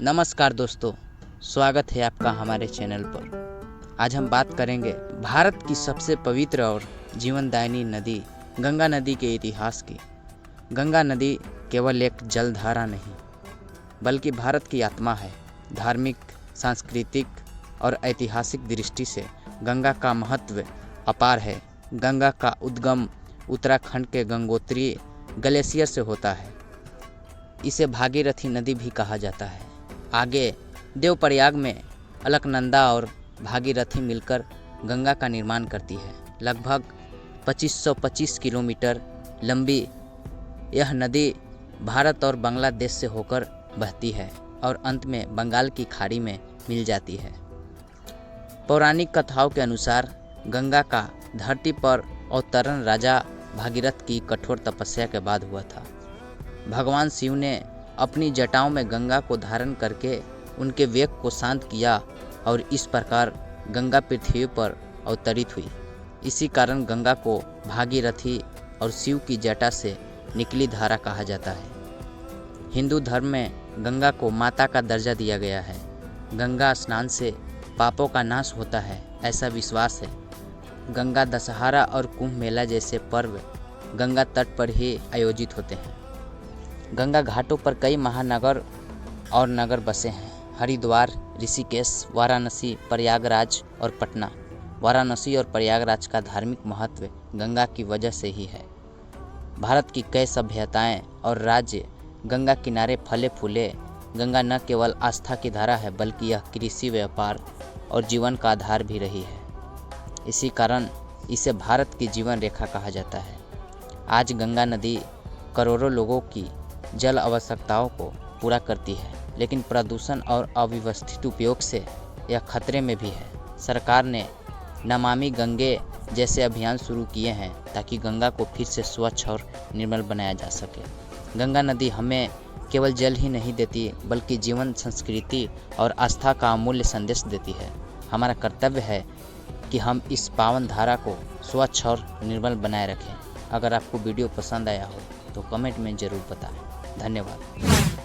नमस्कार दोस्तों, स्वागत है आपका हमारे चैनल पर। आज हम बात करेंगे भारत की सबसे पवित्र और जीवनदायिनी नदी गंगा नदी के इतिहास की। गंगा नदी केवल एक जलधारा नहीं, बल्कि भारत की आत्मा है। धार्मिक, सांस्कृतिक और ऐतिहासिक दृष्टि से गंगा का महत्व अपार है। गंगा का उद्गम उत्तराखंड के गंगोत्री ग्लेशियर से होता है। इसे भागीरथी नदी भी कहा जाता है। आगे देवप्रयाग में अलकनंदा और भागीरथी मिलकर गंगा का निर्माण करती है। लगभग 2525 किलोमीटर लंबी यह नदी भारत और बांग्लादेश से होकर बहती है और अंत में बंगाल की खाड़ी में मिल जाती है। पौराणिक कथाओं के अनुसार गंगा का धरती पर अवतरण राजा भागीरथ की कठोर तपस्या के बाद हुआ था। भगवान शिव ने अपनी जटाओं में गंगा को धारण करके उनके वेग को शांत किया और इस प्रकार गंगा पृथ्वी पर अवतरित हुई। इसी कारण गंगा को भागीरथी और शिव की जटा से निकली धारा कहा जाता है। हिंदू धर्म में गंगा को माता का दर्जा दिया गया है। गंगा स्नान से पापों का नाश होता है, ऐसा विश्वास है। गंगा दशहरा और कुंभ मेला जैसे पर्व गंगा तट पर ही आयोजित होते हैं। गंगा घाटों पर कई महानगर और नगर बसे हैं। हरिद्वार, ऋषिकेश, वाराणसी, प्रयागराज और पटना। वाराणसी और प्रयागराज का धार्मिक महत्व गंगा की वजह से ही है। भारत की कई सभ्यताएं और राज्य गंगा किनारे फले फूले। गंगा न केवल आस्था की धारा है, बल्कि यह कृषि, व्यापार और जीवन का आधार भी रही है। इसी कारण इसे भारत की जीवन रेखा कहा जाता है। आज गंगा नदी करोड़ों लोगों की जल आवश्यकताओं को पूरा करती है, लेकिन प्रदूषण और अव्यवस्थित उपयोग से यह खतरे में भी है। सरकार ने नमामि गंगे जैसे अभियान शुरू किए हैं ताकि गंगा को फिर से स्वच्छ और निर्मल बनाया जा सके। गंगा नदी हमें केवल जल ही नहीं देती, बल्कि जीवन, संस्कृति और आस्था का अमूल्य संदेश देती है। हमारा कर्तव्य है कि हम इस पावन धारा को स्वच्छ और निर्मल बनाए रखें। अगर आपको वीडियो पसंद आया हो तो कमेंट में ज़रूर बताएं। धन्यवाद।